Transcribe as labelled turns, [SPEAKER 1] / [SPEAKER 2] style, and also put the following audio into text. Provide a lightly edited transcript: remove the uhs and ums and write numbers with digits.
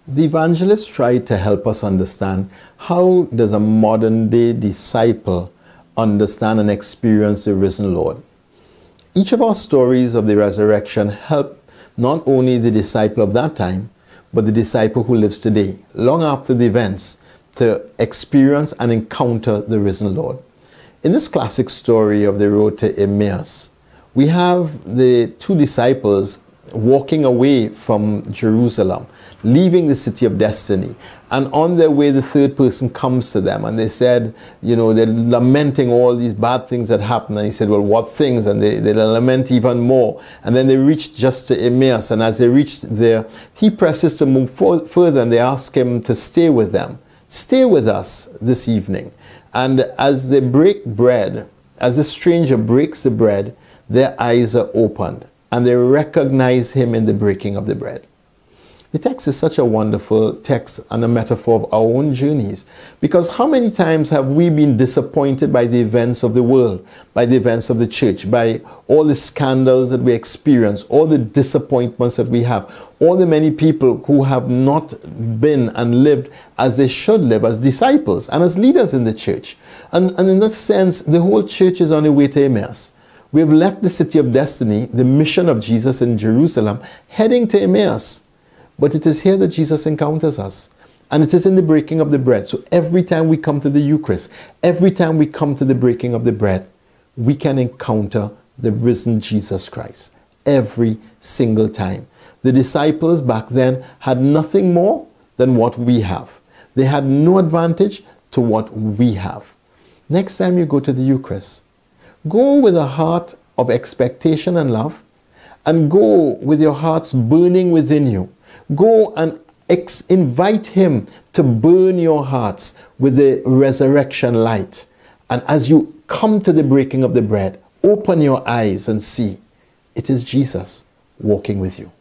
[SPEAKER 1] The evangelist tried to help us understand how does a modern day disciple understand and experience the risen Lord. Each of our stories of the resurrection help not only the disciple of that time, but the disciple who lives today, long after the events, to experience and encounter the risen Lord. In this classic story of the road to Emmaus, we have the two disciples walking away from Jerusalem, leaving the city of destiny. And on their way, the third person comes to them and they said, you know, they're lamenting all these bad things that happened. And he said, well, what things? And they lament even more. And then they reached just to Emmaus. And as they reached there, he presses to move further and they ask him to stay with them. Stay with us this evening. And as they break bread, as the stranger breaks the bread, their eyes are opened and they recognize him in the breaking of the bread. The text is such a wonderful text and a metaphor of our own journeys, because how many times have we been disappointed by the events of the world, by the events of the church, by all the scandals that we experience, all the disappointments that we have, all the many people who have not been and lived as they should live as disciples and as leaders in the church. And in that sense, the whole church is on the way to Emmaus. We have left the city of destiny, the mission of Jesus in Jerusalem, heading to Emmaus. But it is here that Jesus encounters us. And it is in the breaking of the bread. So every time we come to the Eucharist, every time we come to the breaking of the bread, we can encounter the risen Jesus Christ. Every single time. The disciples back then had nothing more than what we have. They had no advantage to what we have. Next time you go to the Eucharist, go with a heart of expectation and love, and go with your hearts burning within you. Go and invite him to burn your hearts with the resurrection light. And as you come to the breaking of the bread, open your eyes and see it is Jesus walking with you.